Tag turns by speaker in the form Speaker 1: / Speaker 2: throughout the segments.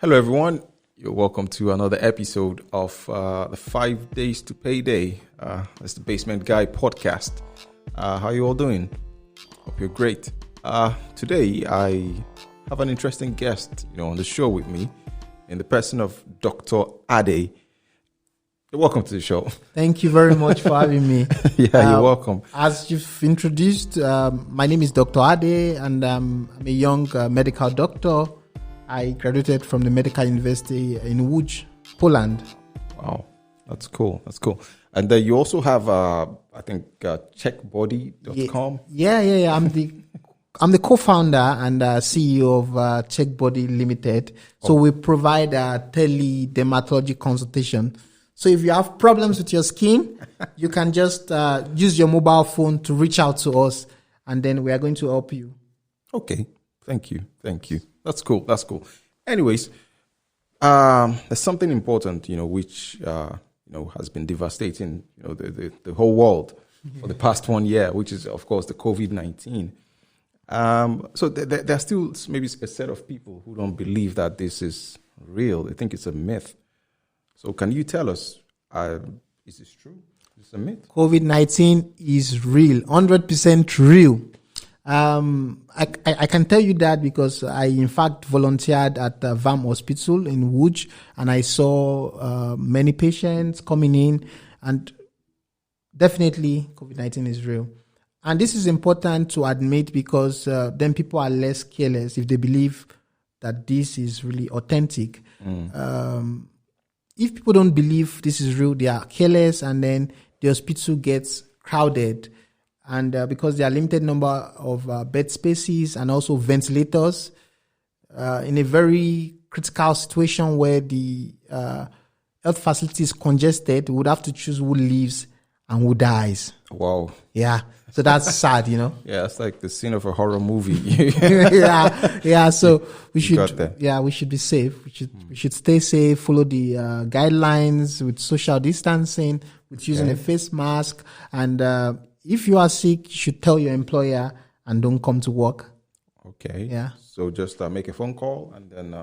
Speaker 1: Hello, everyone. You're welcome to another episode of the 5 Days to Payday. It's the Basement Guy podcast. How you all doing? Hope you're great. Today, I have an interesting guest, on the show with me, in the person of Dr. Ade. You're welcome to the show.
Speaker 2: Thank you very much for having me.
Speaker 1: You're welcome.
Speaker 2: As you've introduced, my name is Dr. Ade, and I'm a young medical doctor. I graduated from the Medical University in Łódź, Poland.
Speaker 1: Wow, that's cool. And you also have, I think, checkbody.com.
Speaker 2: Yeah. I'm the co-founder and CEO of Checkbody Limited. So we provide tele-dermatology consultation. So if you have problems with your skin, you can just use your mobile phone to reach out to us, and then we are going to help you.
Speaker 1: Okay. Thank you. That's cool. Anyways, there's something important, which, has been devastating, the whole world for the past 1 year, which is, of course, the COVID-19. So there are still maybe a set of people who don't believe that this is real. They think it's a myth. So can you tell us, is this true? Is this a myth?
Speaker 2: COVID-19 is real, 100% real. I can tell you that because I, in fact, volunteered at VAM Hospital in Łódź, and I saw many patients coming in, and definitely COVID-19 is real. And this is important to admit because then people are less careless if they believe that this is really authentic. If people don't believe this is real, they are careless, and then the hospital gets crowded. And because there are limited number of bed spaces and also ventilators, in a very critical situation where the health facility is congested, we would have to choose who lives and who dies.
Speaker 1: Wow.
Speaker 2: Yeah. So that's sad,
Speaker 1: Yeah, it's like the scene of a horror movie.
Speaker 2: Yeah. So we should be safe. We should stay safe, follow the guidelines with social distancing, with using a face mask, and if you are sick, you should tell your employer and don't come to work.
Speaker 1: Okay.
Speaker 2: Yeah.
Speaker 1: So just make a phone call and then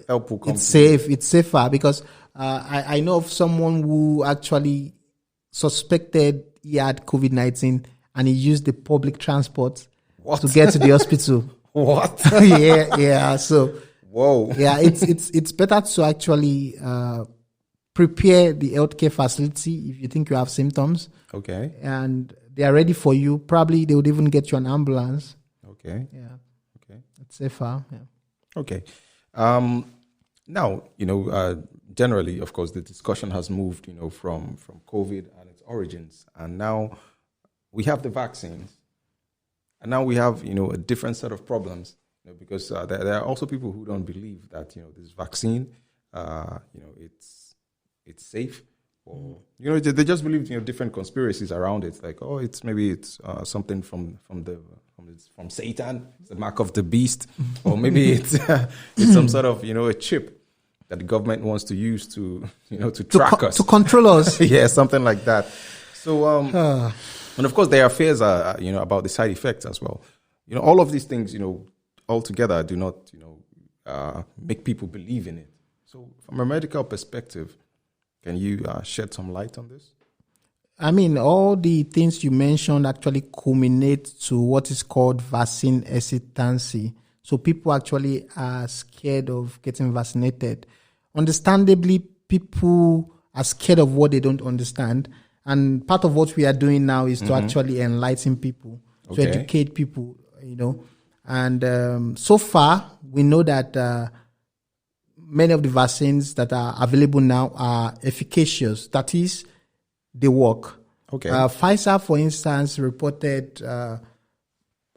Speaker 1: help will come.
Speaker 2: It's safe. It's safer because I know of someone who actually suspected he had COVID-19 and he used the public transport to get to the hospital.
Speaker 1: What?
Speaker 2: Yeah. So.
Speaker 1: Whoa.
Speaker 2: Yeah, it's better to actually prepare the healthcare facility if you think you have symptoms.
Speaker 1: Okay.
Speaker 2: And they are ready for you. Probably they would even get you an ambulance.
Speaker 1: Okay.
Speaker 2: Yeah.
Speaker 1: Okay.
Speaker 2: It's safer. Yeah.
Speaker 1: Okay. Now, generally, of course, the discussion has moved, from COVID and its origins. And now we have the vaccines. And now we have, a different set of problems, because there are also people who don't believe that, this vaccine, it's safe. Or, they just believe different conspiracies around it. Like, it's something from Satan, it's the mark of the beast, or maybe it's some sort of a chip that the government wants to use to track us, to
Speaker 2: control us.
Speaker 1: Yeah, something like that. So and of course there are fears about the side effects as well. All of these things all together do not make people believe in it. So from a medical perspective, can you shed some light on this?
Speaker 2: I mean, all the things you mentioned actually culminate to what is called vaccine hesitancy. So people actually are scared of getting vaccinated. Understandably, people are scared of what they don't understand. And part of what we are doing now is to actually enlighten people, to educate people, And so far, we know that many of the vaccines that are available now are efficacious. That is, they work.
Speaker 1: Okay.
Speaker 2: Pfizer, for instance, reported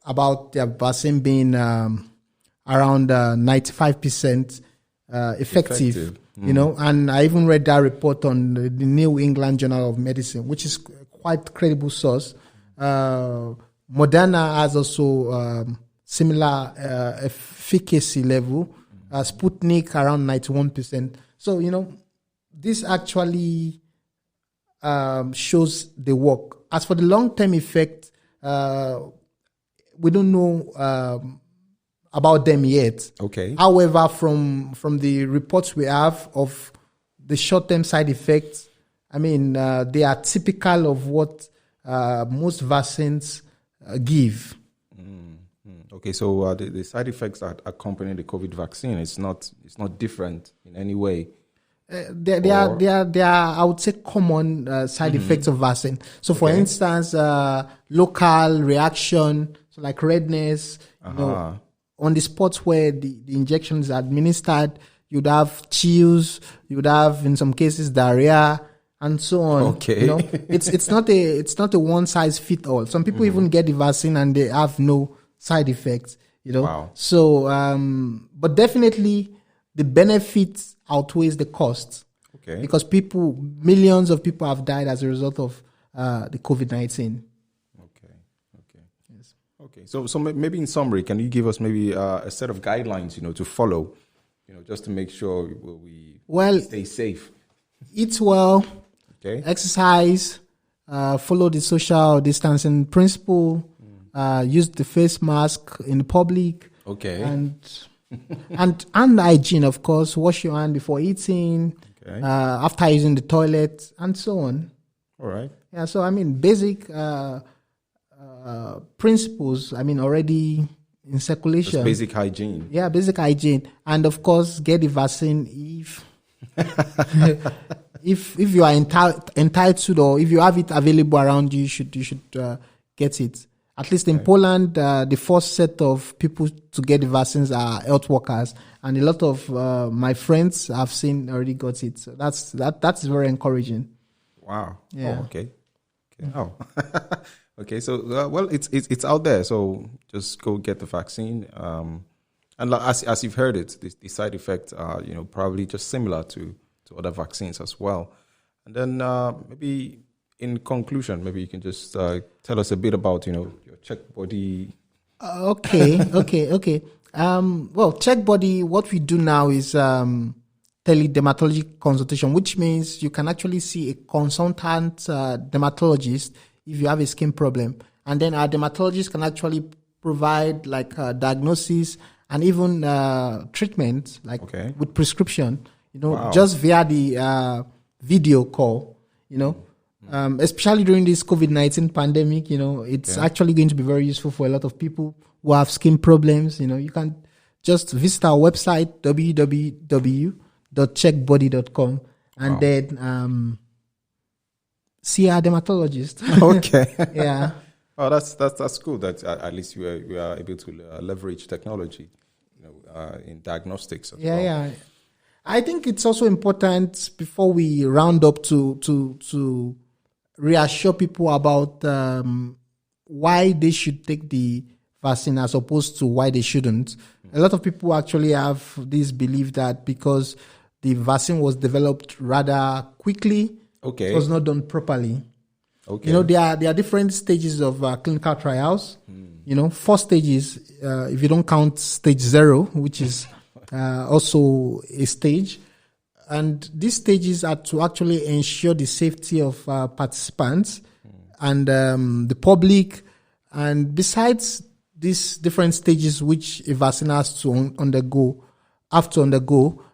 Speaker 2: about their vaccine being around 95% effective. And I even read that report on the New England Journal of Medicine, which is quite credible source. Moderna has also similar efficacy level. Sputnik around 91%. So, this actually shows the work. As for the long-term effect, we don't know about them yet.
Speaker 1: Okay.
Speaker 2: However, from the reports we have of the short-term side effects, I mean, they are typical of what most vaccines give.
Speaker 1: Okay, so the side effects that accompany the COVID vaccine, it's not different in any way.
Speaker 2: They are, I would say, common side effects of vaccine. So, for instance, local reaction, so like redness, on the spots where the injection is administered, you'd have chills, you'd have, in some cases, diarrhea, and so on.
Speaker 1: Okay.
Speaker 2: You know, it's not a one size fit all. Some people even get the vaccine and they have no side effects. You know,
Speaker 1: Wow.
Speaker 2: So but definitely the benefits outweighs the costs.
Speaker 1: Okay.
Speaker 2: Because millions of people have died as a result of the COVID-19.
Speaker 1: Okay. Yes. Okay. So maybe in summary, can you give us maybe a set of guidelines, to follow, just to make sure we stay safe?
Speaker 2: Eat well.
Speaker 1: Okay.
Speaker 2: Exercise. Follow the social distancing principle. Use the face mask in public.
Speaker 1: Okay.
Speaker 2: And hygiene, of course. Wash your hand before eating.
Speaker 1: Okay.
Speaker 2: After using the toilet, and so on.
Speaker 1: All right.
Speaker 2: Yeah. So I mean, basic principles. I mean, already in circulation.
Speaker 1: Just basic hygiene.
Speaker 2: Yeah, basic hygiene, and of course, get the vaccine if you are entitled, or if you have it available around you, you should get it. At least in Poland, the first set of people to get the vaccines are health workers, and a lot of my friends I've seen already got it. So that's very encouraging.
Speaker 1: Wow.
Speaker 2: Yeah.
Speaker 1: Oh, okay. Oh. Okay. So well, it's out there. So just go get the vaccine. And as you've heard it, the side effects are probably just similar to other vaccines as well. And then maybe in conclusion, maybe you can just tell us a bit about your check body.
Speaker 2: Okay. Well, check body. What we do now is teledermatology consultation, which means you can actually see a consultant dermatologist if you have a skin problem, and then our dermatologist can actually provide like diagnosis and even treatment, like with prescription.
Speaker 1: Wow.
Speaker 2: Just via the video call. Especially during this COVID-19 pandemic, it's actually going to be very useful for a lot of people who have skin problems. You can just visit our website, www.checkbody.com, and then see our dermatologist.
Speaker 1: Okay.
Speaker 2: Yeah.
Speaker 1: Oh, that's cool. That at least we are able to leverage technology, in diagnostics as well.
Speaker 2: Yeah. I think it's also important before we round up to reassure people about why they should take the vaccine as opposed to why they shouldn't. A lot of people actually have this belief that because the vaccine was developed rather quickly, it was not done properly.
Speaker 1: Okay.
Speaker 2: There are different stages of clinical trials. 4 stages, if you don't count stage 0, which is also a stage. And these stages are to actually ensure the safety of participants and the public. And besides these different stages which a vaccine has to undergo,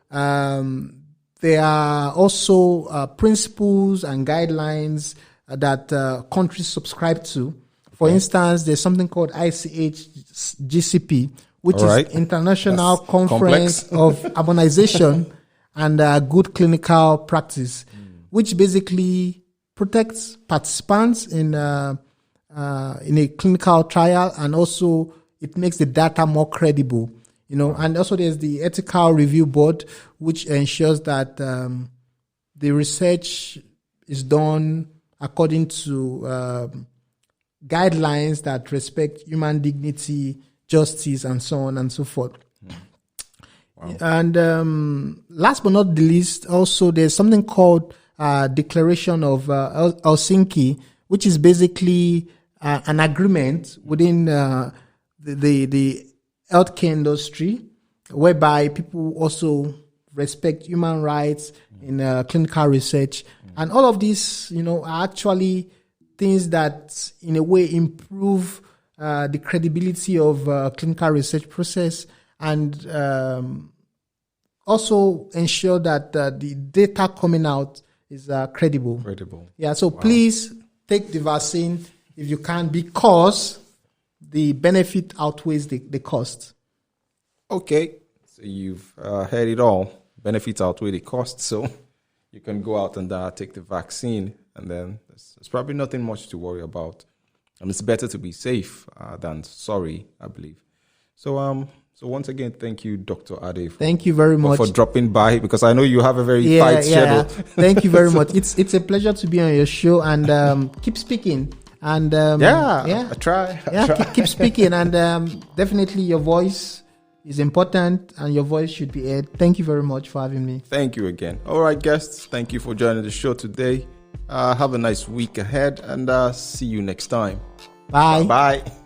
Speaker 2: there are also principles and guidelines that countries subscribe to. For instance, there's something called ICH-GCP, which is International Conference of Harmonization and Good Clinical Practice, which basically protects participants in a clinical trial, and also it makes the data more credible. And also there's the Ethical Review Board, which ensures that the research is done according to guidelines that respect human dignity, justice, and so on and so forth. Wow. And last but not the least, also there's something called Declaration of Helsinki, which is basically an agreement within the healthcare industry, whereby people also respect human rights in clinical research. And all of these, are actually things that in a way improve the credibility of clinical research process, and also ensure that the data coming out is credible. Yeah, so please take the vaccine if you can, because the benefit outweighs the cost.
Speaker 1: Okay, so you've heard it all. Benefits outweigh the cost, so you can go out and take the vaccine, and then there's probably nothing much to worry about. And it's better to be safe than sorry, I believe. So once again, thank you, Dr. Ade.
Speaker 2: Thank you very much
Speaker 1: for dropping by, because I know you have a very tight schedule.
Speaker 2: Thank you very much. It's a pleasure to be on your show, and keep speaking. And
Speaker 1: I try.
Speaker 2: Keep speaking, and definitely your voice is important, and your voice should be heard. Thank you very much for having me.
Speaker 1: Thank you again. All right, guests, thank you for joining the show today. Have a nice week ahead, and see you next time.
Speaker 2: Bye.
Speaker 1: Bye.